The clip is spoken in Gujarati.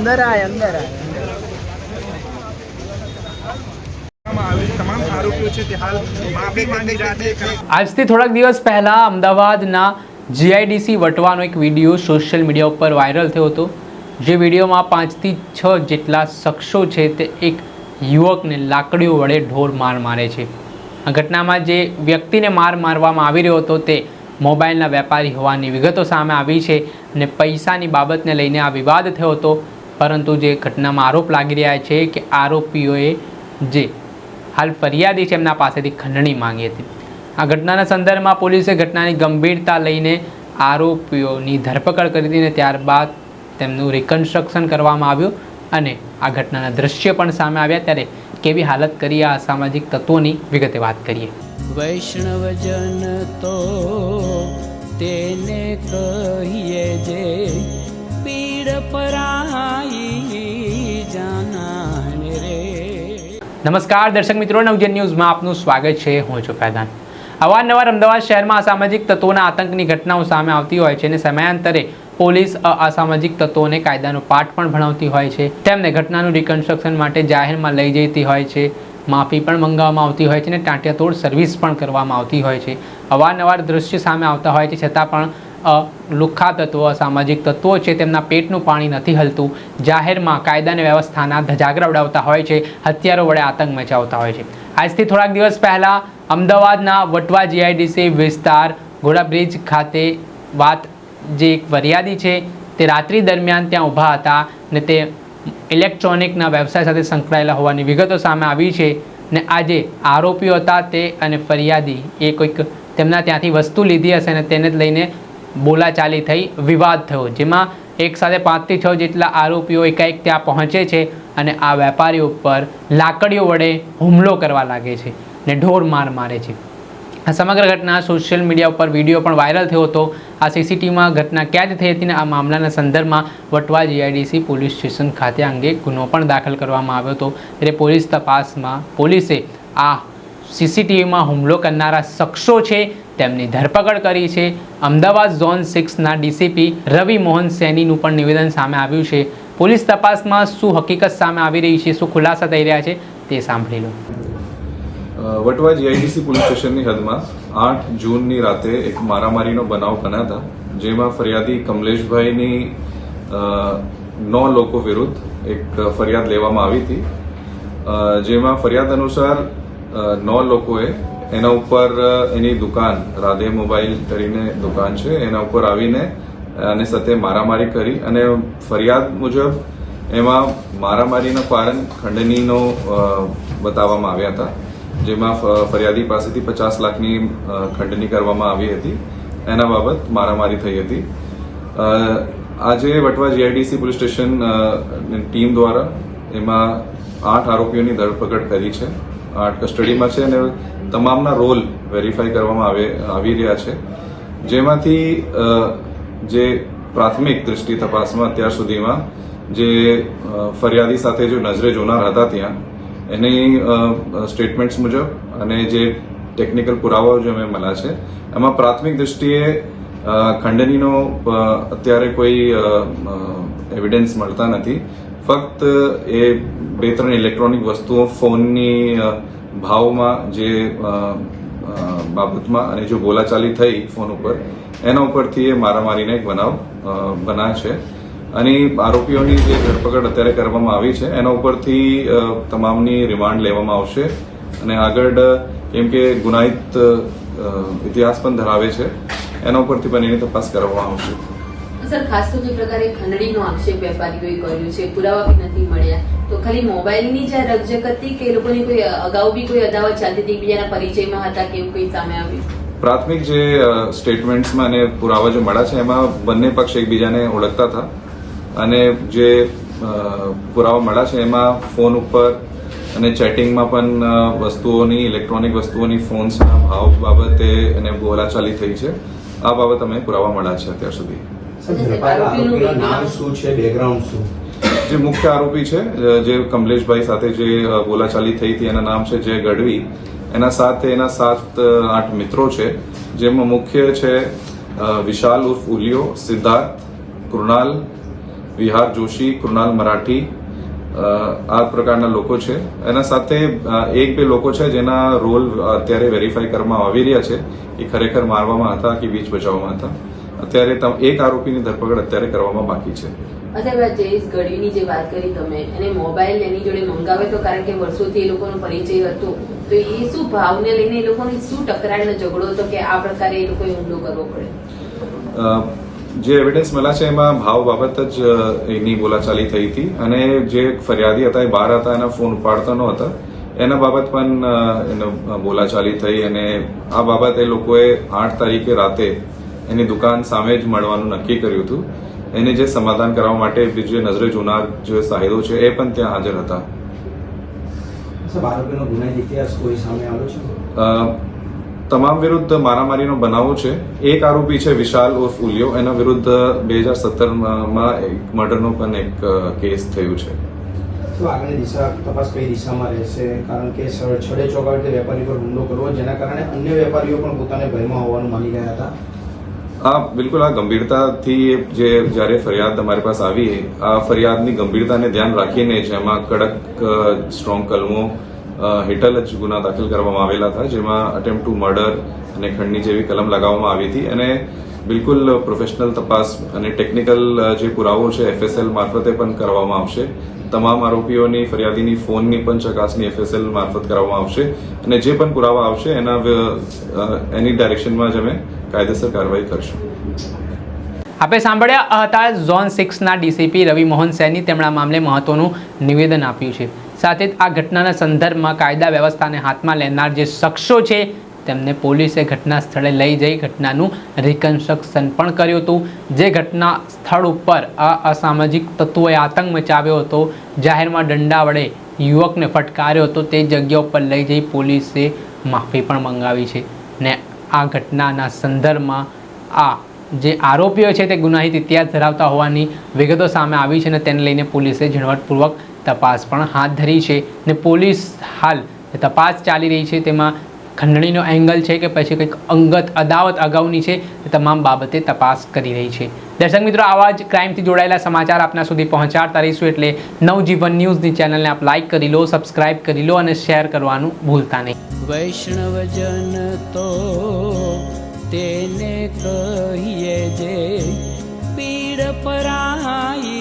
अंदर आए अंदर आए તમામ આરોપીઓ છે તે હાલ માફી માંગી રહ્યા છે। આજથી થોડાક દિવસ પહેલા અમદાવાદના જીઆઈડીસી વટવાનો એક વિડીયો સોશિયલ મીડિયા ઉપર વાયરલ થયો હતો। જે વિડીયોમાં 5 થી 6 જેટલા શખ્સો છે તે એક યુવકને લાકડીઓ વડે ઢોર માર મારે છે। આ ઘટનામાં જે વ્યક્તિને મારવામાં આવી રહ્યો હતો તે મોબાઈલના વેપારી હોવાની વિગતો સામે આવી છે અને પૈસાની બાબતને લઈને આ વિવાદ થયો હતો। પરંતુ જે ઘટનામાં આરોપ લાગી રહ્યા છે કે આરોપીઓએ જે હાલ ફરિયાદી છે એમના પાસેથી ખંડણી માંગી હતી। આ ઘટનાના સંદર્ભમાં પોલીસે ઘટનાની ગંભીરતા લઈને આરોપીઓની ધરપકડ કરી હતી અને ત્યારબાદ તેમનું રિકન્સ્ટ્રક્શન કરવામાં આવ્યું અને આ ઘટનાના દ્રશ્ય પણ સામે આવ્યા। ત્યારે કેવી હાલત કરી આ અસામાજિક તત્વોની વિગતે વાત કરીએ। વૈષ્ણવજન તો તેને કહીએ જે પીડ પરાઈ જાનાને રે। નમસ્કાર દર્શક મિત્રો, નવજન ન્યૂઝમાં આપનું સ્વાગત છે। હું છું ફૈઝાન। અવારનવાર અમદાવાદ શહેરમાં અસામાજિક તત્વોના આતંકની ઘટનાઓ સામે આવતી હોય છે અને સમયાંતરે પોલીસ અસામાજિક તત્વોને કાયદાનો પાઠ પણ ભણાવતી હોય છે। તેમને ઘટનાનું રિકન્સ્ટ્રક્શન માટે જાહેરમાં લઈ જતી હોય છે, માફી પણ મંગાવવામાં આવતી હોય છે અને ટાંટિયાતોડ સર્વિસ પણ કરવામાં આવતી હોય છે। અવારનવાર દ્રશ્ય સામે આવતા હોય છે છતાં પણ લુખ્ખા તત્વો અસામાજિક તત્વો છે તેમના પેટનું પાણી નથી હલતું। જાહેરમાં કાયદાની વ્યવસ્થાના ધજાગરા ઉડાવતા હોય છે, હથિયારો વડે આતંક મચાવતા હોય છે। આજથી થોડાક દિવસ પહેલાં અમદાવાદના વટવા જીઆઈડીસી વિસ્તાર ઘોડા બ્રિજ ખાતે જે એક ફરિયાદી છે તે રાત્રિ દરમિયાન ત્યાં ઊભા હતા ને તે ઇલેક્ટ્રોનિકના વ્યવસાય સાથે સંકળાયેલા હોવાની વિગતો સામે આવી છે ને આ જે આરોપીઓ હતા તે અને ફરિયાદી એ કોઈક તેમના ત્યાંથી વસ્તુ લીધી હશે અને તેને જ લઈને બોલાચાલી થઈ, વિવાદ થયો, જેમાં એક સાથે 5 થી 6 જેટલા આરોપીઓ એકાએક ત્યાં પહોંચે છે અને આ વેપારીઓ ઉપર લાકડીઓ વડે હુમલો કરવા લાગે છે ને ઢોર માર મારે છે। આ સમગ્ર ઘટના સોશિયલ મીડિયા ઉપર વિડીયો પણ વાયરલ થયો હતો। આ સીસીટીવીમાં ઘટના કેદ થઈ હતી અને આ મામલાના સંદર્ભમાં વટવા જીઆઈડીસી પોલીસ સ્ટેશન ખાતે અંગે ગુનો પણ દાખલ કરવામાં આવ્યો હતો। ત્યારે પોલીસ તપાસમાં પોલીસે આ સીસીટીવીમાં હુમલો કરનારા શખ્સો છે તેમની ધરપકડ કરી છે। અમદાવાદ ઝોન 6ના ડીસીપી રવિ મોહન સૈનીનું પણ નિવેદન સામે આવ્યું છે। પોલીસ તપાસમાં શું હકીકત સામે આવી રહી છે, શું ખુલાસા થઈ રહ્યા છે તે સાંભળી લો। વટવા જીઆઈડીસી પોલીસ સ્ટેશનની હદમાં 8 જૂનની રાતે એક મારામારીનો બનાવ બન્યા હતા, જેમાં ફરિયાદી કમલેશભાઈની 9 લોકો વિરુદ્ધ એક ફરિયાદ લેવામાં આવી હતી। જેમાં ફરિયાદ અનુસાર 9 લોકોએ એના ઉપર એની દુકાન રાધે મોબાઈલ કરીને દુકાન છે એના ઉપર આવીને અને સાથે મારામારી કરી અને ફરિયાદ મુજબ એમાં મારામારીના કારણ ખંડણીનો બતાવવામાં આવ્યા હતા, જેમાં ફરિયાદી પાસેથી 50 લાખની ખંડણી કરવામાં આવી હતી। એના બાબત મારામારી થઈ હતી। આજે Vatva GIDC police station team દ્વારા એમાં 8 આરોપીઓની ધરપકડ કરી છે, 8 કસ્ટડીમાં છે અને તમામના રોલ વેરીફાઈ કરવામાં આવી રહ્યા છે। જેમાંથી જે પ્રાથમિક દૃષ્ટિ તપાસમાં અત્યાર સુધીમાં જે ફરિયાદી સાથે જો નજરે જોનાર હતા ત્યાં એની સ્ટેટમેન્ટ્સ મુજબ અને જે ટેકનિકલ પુરાવાઓ જે અમે મળ્યા છે એમાં પ્રાથમિક દૃષ્ટિએ ખંડણીનો અત્યારે કોઈ એવિડન્સ મળતા નથી। ફક્ત એ 2-3 ઇલેક્ટ્રોનિક વસ્તુઓ ફોનની ભાવમાં જે બાબતમાં અને જો બોલાચાલી થઈ ફોન ઉપર એના ઉપરથી એ મારામારીને એક બનાવ બન્યા છે અને આરોપીઓની જે ધરપકડ અત્યારે કરવામાં આવી છે એના ઉપરથી તમામની રિમાન્ડ લેવામાં આવશે અને આગળ કેમ કે ગુનાહિત ઇતિહાસ પણ ધરાવે છે એના ઉપરથી પણ એની તપાસ કરવામાં આવશે। સર, ખાસ તો જે પ્રકારે ખંડણીનો આક્ષેપ વેપારીઓએ કર્યો છે, પુરાવા બી નથી મળ્યા, તો ખાલી મોબાઈલની જ રકજક હતી કે એ લોકોની કોઈ અગાઉ બી કોઈ અદાવત ચાલતી હતી, એકબીજાના પરિચયમાં હતા કે એવું કંઈ સામે આવ્યું? પ્રાથમિક જે સ્ટેટમેન્ટ્સમાં અને પુરાવા જે મળ્યા છે એમાં બંને પક્ષ એકબીજાને ઓળખતા હતા અને જે પુરાવા મળ્યા છે એમાં ફોન ઉપર અને ચેટિંગમાં પણ વસ્તુઓની ઇલેક્ટ્રોનિક વસ્તુઓની ફોન્સના ભાવ બાબતે અને બોલાચાલી થઈ છે। આ બાબત અમે પુરાવા મળ્યા છે અત્યાર સુધી। જે મુખ્ય આરોપી છે જે કમલેશભાઈ સાથે જે બોલાચાલી થઈ હતી એના નામ છે જય ગઢવી। એના સાથે એના 7-8 મિત્રો છે, જેમાં મુખ્ય છે વિશાલ ઉર્ફ ઉલિયો, સિદ્ધાર્થ, કૃણાલ, વિહાર જોશી, કૃણાલ મરાઠી, આ પ્રકારના લોકો છે. એના સાથે એક બે લોકો છે જેના રોલ અત્યારે વેરીફાઈ કરવામાં આવી રહ્યા છે. એ ખરેખર મારવામાં હતા કે બીચ બચાવવામાં હતા. અત્યારે એક આરોપીની ધરપકડ અત્યારે કરવામાં બાકી છે. અત્યારે જયેશ ગઢવીની જે વાત કરી તમે, અને મોબાઈલ એની જોડે મંગાવે તો કારણ કે વર્ષોથી એ લોકોનો પરિચય હતો, તો એ શું ભાવને લઈને એ લોકોની શું ટકરાળનો ઝઘડો હતો કે આ પ્રકારે એ લોકોએ હુમલો કરવો પડે? જે એવિડન્સ મળ્યા છે એમાં ભાવ બાબત જ એની બોલાચાલી થઈ હતી, અને જે ફરિયાદી હતા એ બહાર હતા, એના ફોન ઉપાડતા ન હતા, એના બાબત પણ એને બોલાચાલી થઈ. અને આ બાબત એ લોકોએ 8 તારીખે રાતે એની દુકાન સામે જ મળવાનું નક્કી કર્યું હતું. એને જે સમાધાન કરવા માટે જે નજરે જોનાર જે સાહેદો છે એ પણ ત્યાં હાજર હતા. તમામ વિરુદ્ધ મારામારીનો બનાવો છે. એક આરોપી છે વિશાલ ઉર્ફ ઉલિયો, એના વિરુદ્ધ 2017માં એક મર્ડરનો પણ એક કેસ થયું છે. આગળની દિશા તપાસ કઈ દિશામાં રહેશે? કારણ કે છડે ચોગાવી વેપારી પર હુમલો કરવો, જેના કારણે અન્ય વેપારીઓ પણ પોતાને ભયમાં હોવાનું માની ગયા હતા. બિલકુલ, આ ગંભીરતાથી જે જ્યારે ફરિયાદ અમારી પાસે આવી, આ ફરિયાદની ગંભીરતાને ધ્યાન રાખીને જેમાં કડક સ્ટ્રોંગ કલમો હેઠળ જ ગુના દાખલ કરવામાં આવેલા હતા, જેમાં અટેમ્પ્ટ ટુ મર્ડર અને ખંડની જેવી કલમ લગાવવામાં આવી હતી. અને બિલકુલ પ્રોફેશનલ તપાસ અને ટેકનિકલ જે પુરાવો છે FSL મારફતે પણ કરવામાં આવશે. તમામ આરોપીઓની ફરિયાદીની ફોનની પણ ચકાસણી FSL મારફત કરવામાં આવશે, અને જે પણ પુરાવા આવશે એની ડાયરેક્શનમાં જ અમે કાયદેસર કાર્યવાહી કરશું. આપણે સાંભળ્યા હતા ઝોન 6ના ડીસીપી રવિ મોહન સૈની. તેમણે આ મામલે મહત્વનું નિવેદન આપ્યું છે. સાથે જ આ ઘટનાના સંદર્ભમાં કાયદા વ્યવસ્થાને હાથમાં લેનાર જે શખ્સો છે તેમને પોલીસે ઘટના સ્થળે લઈ જઈ ઘટનાનું રિકન્સ્ટ્રક્શન પણ કર્યું હતું. જે ઘટના સ્થળ ઉપર આ અસામાજિક તત્વોએ આતંક મચાવ્યો હતો, જાહેરમાં દંડા વડે યુવકને ફટકાર્યો હતો, તે જગ્યા ઉપર લઈ જઈ પોલીસે માફી પણ મંગાવી છે. ને આ ઘટનાના સંદર્ભમાં આ જે આરોપીઓ છે તે ગુનાહિત ઇતિહાસ ધરાવતા હોવાની વિગતો સામે આવી છે, અને તેને લઈને પોલીસે ઝીણવટપૂર્વક તપાસ પણ હાથ ધરી છે. ને પોલીસ હાલ તપાસ ચાલી રહી છે, તેમાં ખંડણીનો એંગલ છે કે પછી કંઈક અંગત અદાવત અગાઉની છે, તે તમામ બાબતે તપાસ કરી રહી છે. દર્શક મિત્રો, આવા જ ક્રાઇમથી જોડાયેલા સમાચાર આપના સુધી પહોંચાડતા રહીશું, એટલે નવજીવન ન્યૂઝની ચેનલને આપ લાઇક કરી લો, સબસ્ક્રાઇબ કરી લો અને શેર કરવાનું ભૂલતા નહીં. વૈષ્ણવજન તો તેને કહીએ જે પીડ પરાઈ.